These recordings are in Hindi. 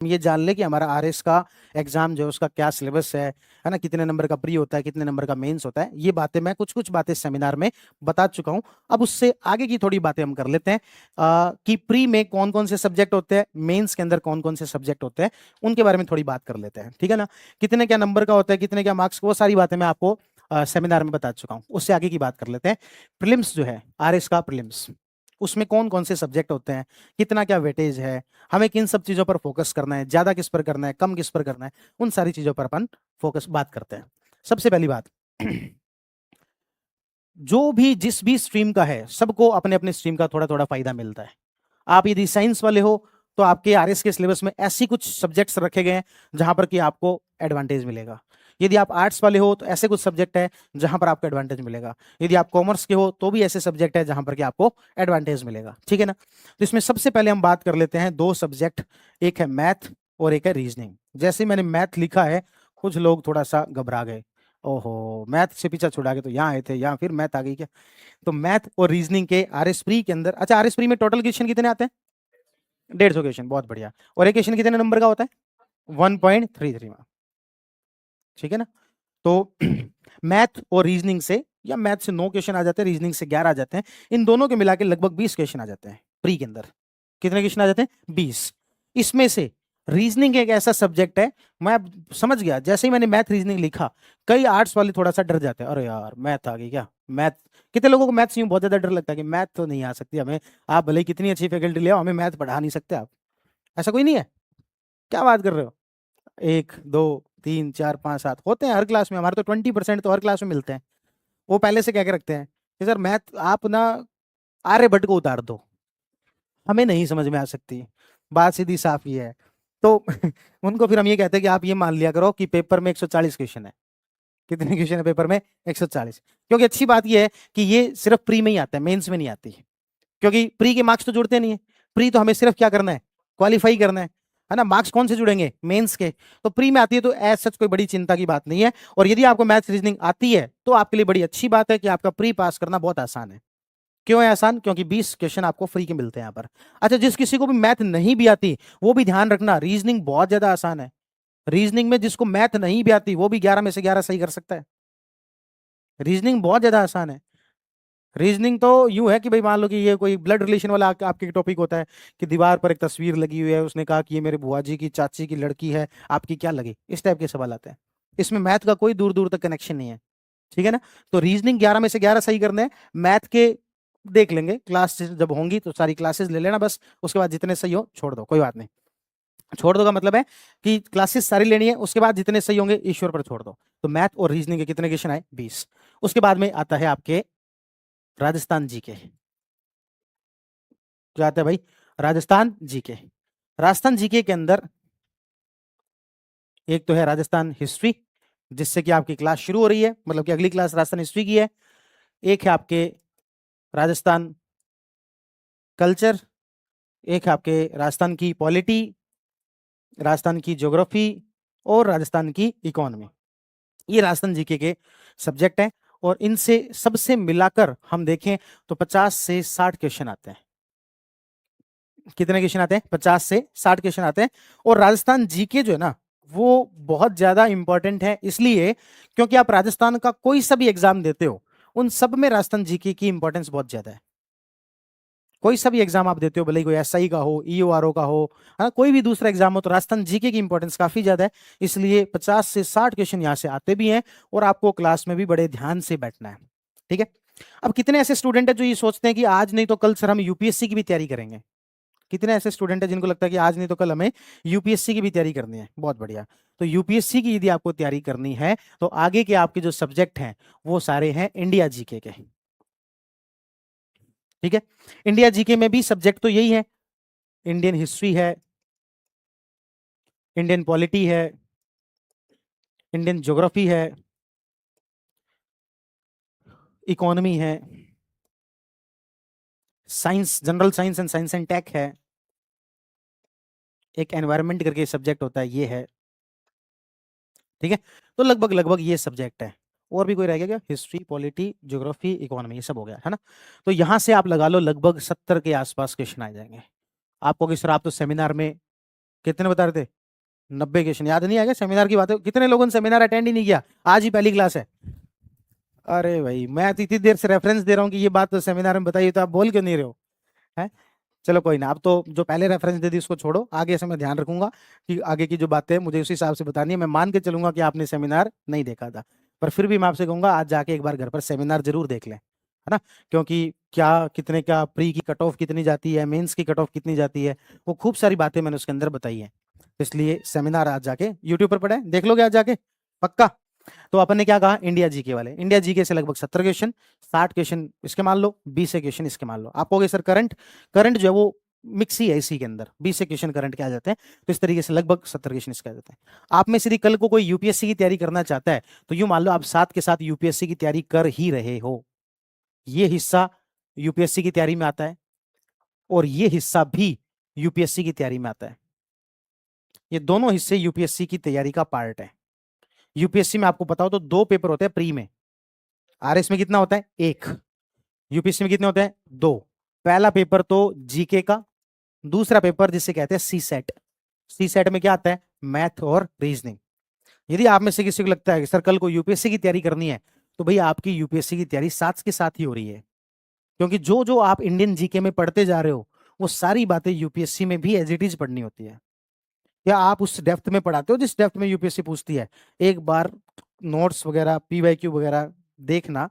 हम ये जान ले कि हमारा आरएस का एग्जाम जो है उसका क्या सिलेबस है ना, कितने नंबर का प्री होता है, कितने नंबर का मेंस होता है। ये बातें मैं कुछ कुछ बातें सेमिनार में बता चुका हूं। अब उससे आगे की थोड़ी बातें हम कर लेते हैं कि प्री में कौन कौन से सब्जेक्ट होते हैं, मेंस के अंदर कौन कौन से सब्जेक्ट होते हैं, उनके बारे में थोड़ी बात कर लेते हैं। ठीक है ना, कितने क्या नंबर का होता है, कितने क्या मार्क्स, वो सारी बातें मैं आपको सेमिनार में बता चुका हूं। उससे आगे की बात कर लेते हैं। प्रीलिम्स जो है आरएस का प्रीलिम्स, उसमें कौन कौन से सब्जेक्ट होते हैं, कितना क्या वेटेज है, हमें किन सब चीजों पर फोकस करना है, ज्यादा किस पर करना है, कम किस पर करना है, उन सारी चीजों पर अपन फोकस बात करते हैं। सबसे पहली बात जो भी जिस भी स्ट्रीम का है सबको अपने अपने स्ट्रीम का थोड़ा थोड़ा फायदा मिलता है। आप यदि साइंस वाले हो तो आपके आरएस के सिलेबस में ऐसी कुछ सब्जेक्ट्स रखे गए हैं जहां पर कि आपको एडवांटेज मिलेगा। यदि आप आर्ट्स वाले हो तो ऐसे कुछ सब्जेक्ट है जहां पर आपको एडवांटेज मिलेगा। यदि आप कॉमर्स के हो तो भी ऐसे सब्जेक्ट है जहां पर कि आपको एडवांटेज मिलेगा। ठीक है ना, तो इसमें सबसे पहले हम बात कर लेते हैं दो सब्जेक्ट, एक है मैथ और एक है रीजनिंग। जैसे मैंने मैथ लिखा है कुछ लोग थोड़ा सा घबरा गए, ओहो मैथ से पीछा छुड़ा के तो यहाँ आए थे, यहाँ फिर मैथ आ गई क्या। तो मैथ और रीजनिंग के आरएस प्री के अंदर, अच्छा आरएस प्री में टोटल क्वेश्चन कितने आते हैं, 150 क्वेश्चन, बहुत बढ़िया। और एक क्वेश्चन कितने नंबर का होता है, 1.33 मार्क्स। ठीक है ना, तो मैथ और रीजनिंग से, या मैथ से 9 क्वेश्चन आ जाते हैं, रीजनिंग से 11 आ जाते हैं, इन दोनों के मिला के लगभग 20 क्वेश्चन आ जाते हैं प्री के अंदर। कितने क्वेश्चन आ जाते हैं, 20। इसमें से रीजनिंग एक ऐसा सब्जेक्ट है, मैं अब समझ गया जैसे ही मैंने मैथ रीजनिंग लिखा, कई आर्ट्स वाले थोड़ा सा डर जाते हैं, अरे यार मैथ आ गई क्या, मैथ, कितने लोगों को मैथ से यूं बहुत ज्यादा डर लगता है कि मैथ तो नहीं आ सकती हमें, आप भले ही कितनी अच्छी फैकल्टी ले आओ हमें मैथ पढ़ा नहीं सकते आप। ऐसा कोई नहीं है, क्या बात कर रहे हो। 1 2 3 4 5 7 होते हैं हर क्लास में, हमारे तो 20% तो हर क्लास में मिलते हैं। वो पहले से कह के रखते हैं कि सर मैथ आप ना आर्यभट्ट को उतार दो, हमें नहीं समझ में आ सकती। बात सीधी साफ ये है। तो उनको फिर हम ये कहते हैं कि आप ये मान लिया करो कि पेपर में 140 क्वेश्चन है। कितने क्वेश्चन है पेपर में, 140। क्योंकि अच्छी बात ये है कि ये सिर्फ प्री में ही आता है, मेंस में नहीं आती। क्योंकि प्री के मार्क्स तो जुड़ते नहीं है, प्री तो हमें सिर्फ क्या करना है, क्वालिफाई करना है ना। मार्क्स कौन से जुड़ेंगे, मेंस के। तो प्री में आती है तो एज सच कोई बड़ी चिंता की बात नहीं है। और यदि आपको मैथ्स रीजनिंग आती है तो आपके लिए बड़ी अच्छी बात है कि आपका प्री पास करना बहुत आसान है। क्यों है आसान, क्योंकि 20 क्वेश्चन आपको फ्री के मिलते हैं यहाँ पर। अच्छा, जिस किसी को भी मैथ नहीं भी आती वो भी ध्यान रखना, रीजनिंग बहुत ज्यादा आसान है। रीजनिंग में जिसको मैथ नहीं भी आती वो भी 11 में से 11 सही कर सकता है। रीजनिंग बहुत ज्यादा आसान है। रीजनिंग तो यूं है कि भाई मान लो कि ये कोई ब्लड रिलेशन वाला आपके टॉपिक होता है कि दीवार पर एक तस्वीर लगी हुई है, उसने कहा कि ये मेरे बुआ जी की चाची की लड़की है, आपकी क्या लगी, इस टाइप के सवाल आते हैं। इसमें मैथ का कोई दूर दूर तक कनेक्शन नहीं है। ठीक है ना, तो रीजनिंग 11 में से 11 सही करने हैं। मैथ के देख लेंगे, क्लास जब होंगी तो सारी क्लासेस ले लेना बस, उसके बाद जितने सही हो छोड़ दो, कोई बात नहीं। छोड़ दो का मतलब है कि क्लासेस सारी लेनी है, उसके बाद जितने सही होंगे ईश्वर पर छोड़ दो। तो मैथ और रीजनिंग के कितने क्वेश्चन आए, 20। उसके बाद में आता है आपके राजस्थान जीके। क्या आता है भाई, राजस्थान जीके। राजस्थान जीके के अंदर एक तो है राजस्थान हिस्ट्री, जिससे कि आपकी क्लास शुरू हो रही है, मतलब कि अगली क्लास राजस्थान हिस्ट्री की है। एक है आपके राजस्थान कल्चर, एक है आपके राजस्थान की पॉलिटी, राजस्थान की ज्योग्राफी और राजस्थान की इकोनॉमी। ये राजस्थान जीके के सब्जेक्ट हैं। और इनसे सबसे मिलाकर हम देखें तो 50 से 60 क्वेश्चन आते हैं। कितने क्वेश्चन आते हैं, 50 से 60 क्वेश्चन आते हैं। और राजस्थान जीके जो है ना वो बहुत ज्यादा इंपॉर्टेंट है, इसलिए क्योंकि आप राजस्थान का कोई सा भी एग्जाम देते हो उन सब में राजस्थान जीके की इंपॉर्टेंस बहुत ज्यादा है। कोई सा भी एग्जाम आप देते हो, भले ही कोई एसआई का हो, ईओआरओ का हो, है ना, कोई भी दूसरा एग्जाम हो, तो राजस्थान जीके की इंपॉर्टेंस काफी ज्यादा है। इसलिए 50 से 60 क्वेश्चन यहाँ से आते भी हैं और आपको क्लास में भी बड़े ध्यान से बैठना है। ठीक है, अब कितने ऐसे स्टूडेंट है जो ये सोचते हैं कि आज नहीं तो कल सर हम यूपीएससी की भी तैयारी करेंगे। कितने ऐसे स्टूडेंट है जिनको लगता है कि आज नहीं तो कल हमें यूपीएससी की भी तैयारी करनी है, बहुत बढ़िया। तो यूपीएससी की यदि आपको तैयारी करनी है तो आगे के आपके जो सब्जेक्ट हैं वो सारे हैं इंडिया जीके के। ठीक है, इंडिया जीके में भी सब्जेक्ट तो यही है, इंडियन हिस्ट्री है, इंडियन पॉलिटी है, इंडियन ज्योग्राफी है, इकोनॉमी है, science, general science and tech है, एक एनवायरनमेंट करके सब्जेक्ट होता है ये है। ठीक है, तो लगभग लगभग ये सब्जेक्ट है। और भी कोई रह गया क्या, हिस्ट्री, पॉलिटी, ज्योग्राफी, इकोनॉमी, ये सब हो गया है ना। तो यहां से आप लगा लो लगभग 70 के आसपास क्वेश्चन आ जाएंगे। आपको किस तरह, आप तो सेमिनार में कितने बता रहे थे? 90 क्वेश्चन। याद नहीं आएगा सेमिनार की बातें? कितने लोगों ने सेमिनार अटेंड ही नहीं किया? आज ही पहली क्लास है। अरे भाई मैं तो इतनी देर से रेफरेंस दे रहा हूँ कि ये बात तो सेमिनार में बताइए, तो आप बोल क्यों नहीं रहे हो? है? चलो कोई ना, अब तो जो पहले रेफरेंस दे दी उसको छोड़ो, आगे से मैं ध्यान रखूंगा कि आगे की जो बातें हैं मुझे उस हिसाब से बतानी है। मैं मान के चलूंगा कि आपने सेमिनार नहीं देखा था, पर फिर भी मैं आपसे कहूंगा आज जाके एक बार घर पर सेमिनार जरूर देख लें, है ना? क्योंकि क्या कितने का प्री की कट ऑफ कितनी जाती है, मेंस की कट ऑफ कितनी जाती है, वो खूब सारी बातें मैंने उसके अंदर बताई है। इसलिए सेमिनार आज जाके यूट्यूब पर पढ़े, देख लोगे आज जाके पक्का? तो अपन ने क्या कहा, इंडिया जीके वाले, इंडिया जीके से लगभग 70 क्वेश्चन, 60 क्वेश्चन इसके मान लो, 20 क्वेश्चन इसके मान लो। आप कहोगे सर करंट, करंट जो है वो मिक्स ही है इसी के अंदर, 20 क्वेश्चन करंट के आ जाते हैं, तो इस तरीके से लगभग 70 क्वेश्चन इसके आ जाते हैं। आप में से यदि कल को कोई यूपीएससी की तैयारी करना चाहता है तो यूं मान लो आप साथ के साथ यूपीएससी की तैयारी कर ही रहे हो। ये हिस्सा यूपीएससी की तैयारी में आता है और ये हिस्सा भी यूपीएससी की तैयारी में आता है। ये दोनों हिस्से यूपीएससी की तैयारी का पार्ट है। यूपीएससी में आपको पता हो तो 2 पेपर होते हैं प्री में, आरएस में कितना होता है? 1। यूपीएससी में कितने होते हैं? 2। पहला पेपर तो जीके का, दूसरा पेपर जिसे कहते हैं सी सेट। सी सेट में क्या आता है? मैथ और रीजनिंग। यदि आप में से किसी को लगता है कि सर कल को यूपीएससी की तैयारी करनी है, तो भाई आपकी यूपीएससी की तैयारी साथ के साथ ही हो रही है, क्योंकि जो जो आप इंडियन जीके में पढ़ते जा रहे हो वो सारी बातें यूपीएससी में भी एज इट इज पढ़नी होती है। या आप उस डेप्थ में पढ़ाते हो जिस डेप्थ में यूपीएससी पूछती है। एक बार नोट्स वगैरह पीवाईक्यू वगैरह देखना,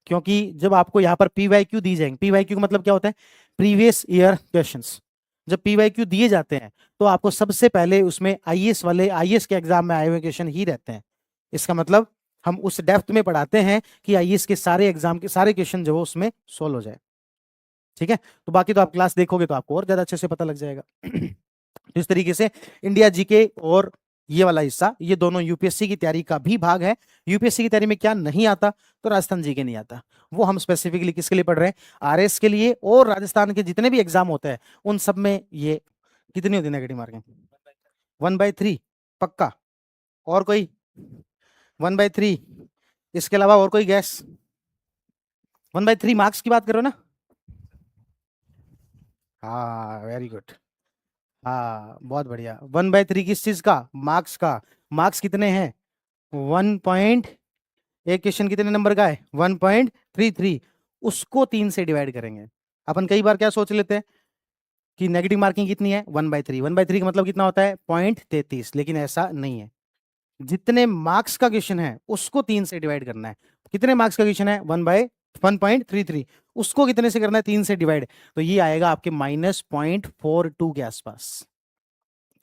क्योंकि जब आपको यहाँ पर पीवाईक्यू दी जाएंगे, पीवाईक्यू का मतलब क्या होता है? Previous year questions. जब पीवाईक्यू दिए जाते हैं तो आपको सबसे पहले उसमें आईएएस वाले, आईएएस के एग्जाम में आए हुए क्वेश्चन ही रहते हैं। इसका मतलब हम उस डेप्थ में पढ़ाते हैं कि आईएएस के सारे एग्जाम के सारे क्वेश्चन जो उसमें सोल्व हो जाए। ठीक है, तो बाकी तो आप क्लास देखोगे तो आपको और ज्यादा अच्छे से पता लग जाएगा। इस तरीके से इंडिया जीके और ये वाला हिस्सा, ये दोनों यूपीएससी की तैयारी का भी भाग है। यूपीएससी की तैयारी में क्या नहीं आता? तो राजस्थान जीके नहीं आता। वो हम स्पेसिफिकली किसके लिए पढ़ रहे हैं? आरएस के लिए। और राजस्थान के जितने भी एग्जाम होते हैं उन सब में ये कितनी होती है नेगेटिव मार्किंग? 1/3 पक्का? और कोई? 1/3? इसके अलावा और कोई गैस? 1/3 मार्क्स की बात करो ना? हाँ वेरी गुड। हाँ बहुत बढ़िया। 1/3 किस चीज का? मार्क्स का। मार्क्स कितने हैं? 1 एक क्वेश्चन कितने नंबर का है? 1.33। उसको 3 से डिवाइड करेंगे। अपन कई बार क्या सोच लेते हैं कि नेगेटिव मार्किंग कितनी है? 1/3। 1/3 का मतलब कितना होता है? 0.33। लेकिन ऐसा नहीं है। जितने मार्क्स का क्वेश्चन है उसको 3 से डिवाइड करना है। कितने मार्क्स का क्वेश्चन है? 1/1.33। उसको कितने से करना है? 3 से डिवाइड। तो ये आएगा आपके -0.42 के आसपास।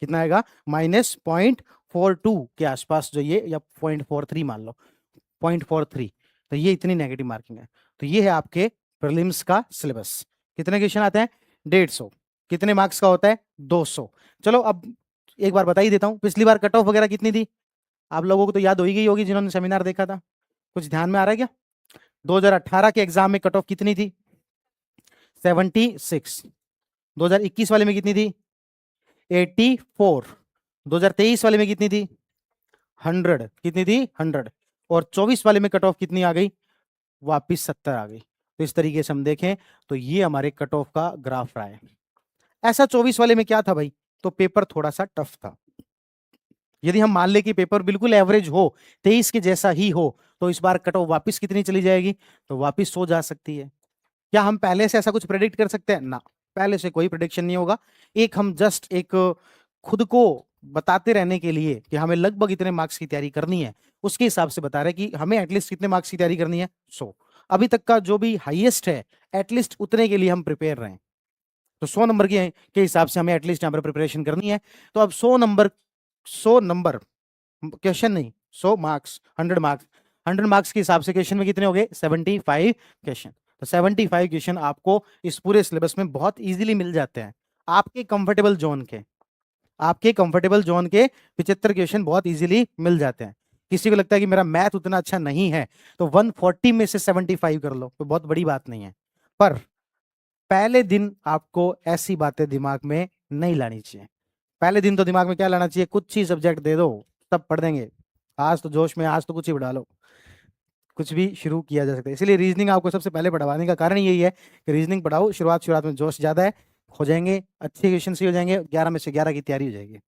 कितना आएगा? -0.42 के आसपास, जो ये, या 0.43 मान लो, 0.43। तो ये इतनी नेगेटिव मार्किंग है। तो ये है आपके प्रीलिम्स का सिलेबस। कितने क्वेश्चन आते हैं? 150। कितने मार्क्स का होता है? 200। चलो अब एक बार बता ही देता हूं, पिछली बार कट ऑफ वगैरह कितनी थी? आप लोगों को तो याद हो ही गई होगी जिन्होंने सेमिनार देखा था। कुछ ध्यान में आ रहा है क्या? 2018 के एग्जाम में कट ऑफ कितनी थी? 76। 2021 वाले में कितनी थी? 84। 2023 वाले में कितनी थी? 100। कितनी थी? 100। और 24 वाले में कट ऑफ कितनी आ गई? वापिस 70 आ गई। तो इस तरीके से हम देखें तो ये हमारे कट ऑफ का ग्राफ रहा है। ऐसा 24 वाले में क्या था भाई? तो पेपर थोड़ा सा टफ था। यदि हम मान ले कि पेपर बिल्कुल एवरेज हो, 23 के जैसा ही हो, तो इस बार कट ऑफ वापिस कितनी चली जाएगी? तो वापिस 100 जा सकती है। क्या हम पहले से ऐसा कुछ प्रेडिक्ट कर सकते हैं? ना, पहले से कोई प्रेडिक्शन नहीं होगा। एक हम जस्ट एक खुद को बताते रहने के लिए कि हमें लगभग इतने मार्क्स की तैयारी करनी है, उसके हिसाब से बता रहे हैं कि हमें एटलीस्ट कितने मार्क्स की तैयारी करनी है? 100। अभी तक का जो भी हाईएस्ट है, एटलीस्ट उतने के लिए हम प्रिपेयर रहे। तो 100 नंबर के हिसाब से हमें एटलीस्ट यहाँ पर प्रिपरेशन करनी है। तो अब 100 नंबर क्वेश्चन नहीं, 100 मार्क्स, 100 मार्क्स, 100 मार्क्स के हिसाब से क्वेश्चन में कितने हो गए? 75 क्वेश्चन। तो 75 क्वेश्चन आपको इस पूरे सिलेबस में बहुत इजीली मिल जाते हैं। आपके कंफर्टेबल जोन के, आपके कंफर्टेबल जोन के 75 क्वेश्चन बहुत इजीली मिल जाते हैं। किसी को लगता है कि मेरा मैथ उतना अच्छा नहीं है, तो 140 में से 75 कर लो, तो बहुत बड़ी बात नहीं है। पर पहले दिन आपको ऐसी बातें दिमाग में नहीं लानी चाहिए। पहले दिन तो दिमाग में क्या लाना चाहिए? कुछ ही सब्जेक्ट दे दो, सब पढ़ देंगे। आज तो जोश में, आज तो कुछ ही पढ़ा लो, कुछ भी शुरू किया जा सकता है। इसलिए रीजनिंग आपको सबसे पहले पढ़वाने का कारण यही है कि रीजनिंग पढ़ाओ। शुरुआत में जोश ज्यादा है, हो जाएंगे, अच्छे क्वेश्चन ही हो जाएंगे, 11 में से 11 की तैयारी हो जाएगी।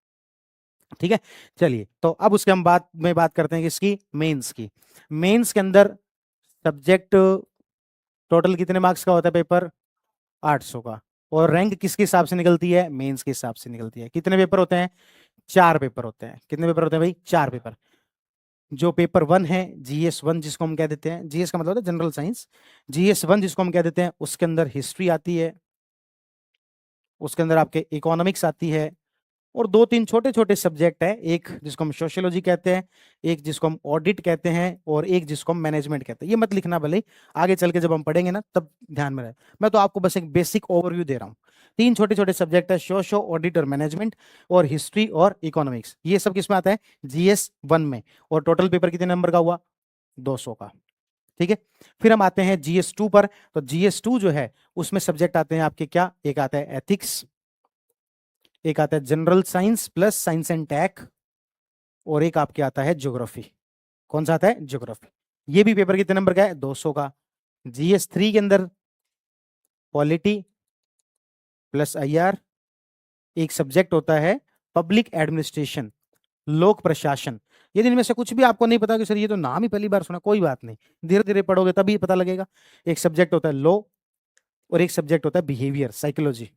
ठीक है, चलिए तो अब उसके हम बात करते हैं किसकी, मेंस की। मेंस के अंदर सब्जेक्ट टोटल कितने मार्क्स का होता है पेपर, 800 का। और रैंक किसके हिसाब से निकलती है, मेंस के हिसाब से निकलती है। कितने पेपर होते हैं, 4 पेपर होते हैं। कितने पेपर होते हैं भाई, 4 पेपर। जो पेपर 1 है, GS1 जिसको हम कह देते हैं, जीएस का मतलब है जनरल साइंस, GS1 जिसको हम कह देते हैं, उसके अंदर हिस्ट्री आती है, उसके अंदर आपके इकोनॉमिक्स आती है, और 2-3 छोटे छोटे सब्जेक्ट है, एक जिसको हम सोशियोलॉजी कहते हैं, एक जिसको हम ऑडिट कहते हैं, और एक जिसको हम मैनेजमेंट कहते हैं। ये मत लिखना भले, आगे चल के जब हम पढ़ेंगे ना तब ध्यान में रहे। मैं तो आपको बस एक बेसिक ओवरव्यू दे रहा हूँ। 3 छोटे छोटे सब्जेक्ट है, सोशो, ऑडिट और मैनेजमेंट, और हिस्ट्री और इकोनॉमिक्स। ये सब किस में आता है, GS1 में। और टोटल पेपर कितने नंबर का हुआ, 200 का। ठीक है, फिर हम आते हैं GS2 पर। तो GS2 जो है उसमें सब्जेक्ट आते हैं आपके क्या, एक आता है एथिक्स, एक आता है general science plus science and tech, और एक आपके आता है ज्योग्राफी। कौन सा आता है, ज्योग्राफी। ये भी पेपर कितने नंबर का है, 200 का। GS3 के अंदर पॉलिटी प्लस IR, एक सब्जेक्ट होता है पब्लिक एडमिनिस्ट्रेशन, लोक प्रशासन। यदि इनमें से कुछ भी आपको नहीं पता कि सर ये तो नाम ही पहली बार सुना, कोई बात नहीं, धीरे धीरे पढ़ोगे तभी पता लगेगा। एक सब्जेक्ट होता है लॉ, और एक सब्जेक्ट होता है बिहेवियर, साइकोलॉजी।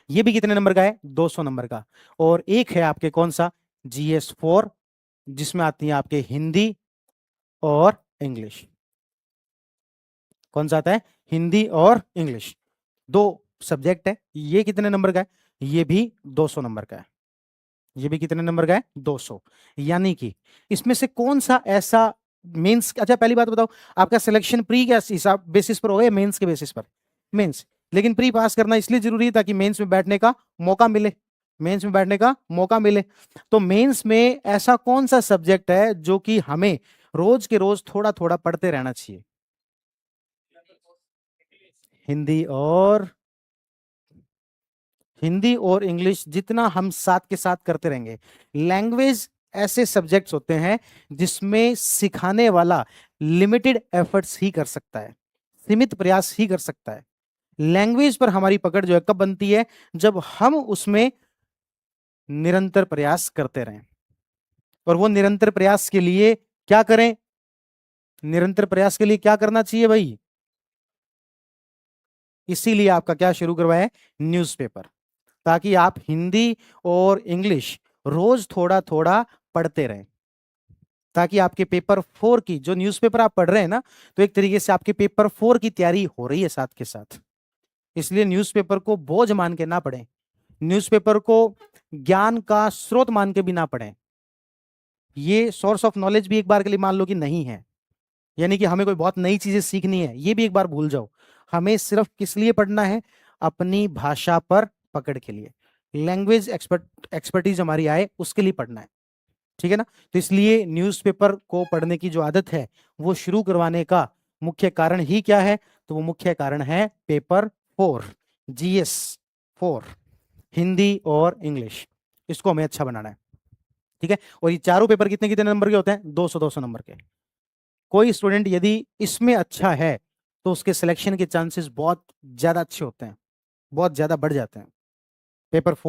ये भी कितने नंबर का है, 200 नंबर का। और एक है आपके कौन सा, GS4, जिसमें आती है आपके हिंदी और इंग्लिश। कौन सा आता है, हिंदी और इंग्लिश, 2 सब्जेक्ट है। ये कितने नंबर का है, ये भी 200 नंबर का है। ये भी कितने नंबर का है, 200। यानी कि इसमें से कौन सा ऐसा मेंस, अच्छा पहली बात बताओ, आपका सिलेक्शन प्री के हिसाब बेसिस पर होगा या मेंस के बेसिस पर, मेंस। लेकिन प्री पास करना इसलिए जरूरी है ताकि मेंस में बैठने का मौका मिले, मेंस में बैठने का मौका मिले। तो मेंस में ऐसा कौन सा सब्जेक्ट है जो कि हमें रोज के रोज थोड़ा थोड़ा पढ़ते रहना चाहिए, हिंदी और, हिंदी और इंग्लिश जितना हम साथ के साथ करते रहेंगे। लैंग्वेज ऐसे सब्जेक्ट्स होते हैं जिसमें सिखाने वाला लिमिटेड एफर्ट्स ही कर सकता है, सीमित प्रयास ही कर सकता है। लैंग्वेज पर हमारी पकड़ जो है कब बनती है, जब हम उसमें निरंतर प्रयास करते रहें। और वो निरंतर प्रयास के लिए क्या करें, निरंतर प्रयास के लिए क्या करना चाहिए भाई, इसीलिए आपका क्या शुरू करवाया है, न्यूज़पेपर, ताकि आप हिंदी और इंग्लिश रोज थोड़ा थोड़ा पढ़ते रहें, ताकि आपके पेपर 4 की, जो न्यूज़पेपर आप पढ़ रहे हैं ना, तो एक तरीके से आपके पेपर 4 की तैयारी हो रही है साथ के साथ। इसलिए न्यूज़पेपर को बोझ मान के ना पढ़ें, न्यूज़पेपर को ज्ञान का स्रोत मान के भी ना पढ़ें। ये सोर्स ऑफ नॉलेज भी एक बार के लिए मान लो कि नहीं है, यानी कि हमें कोई बहुत नई चीजें सीखनी है, ये भी एक बार भूल जाओ। हमें सिर्फ किस लिए पढ़ना है, अपनी भाषा पर पकड़ के लिए, लैंग्वेज एक्सपर्टीज हमारी आए उसके लिए पढ़ना है। ठीक है ना, तो इसलिए न्यूज़पेपर को पढ़ने की जो आदत है वो शुरू करवाने का मुख्य कारण ही क्या है, तो वो मुख्य कारण है पेपर 4, GS4, हिंदी और इंग्लिश। इसको हमें अच्छा बनाना है। ठीक है, और ये चारों पेपर कितने कितने नंबर के होते हैं, 200-200 नंबर के। कोई स्टूडेंट यदि इसमें अच्छा है तो उसके सिलेक्शन के चांसेस बहुत ज्यादा अच्छे होते हैं, बहुत ज्यादा बढ़ जाते हैं। पेपर 4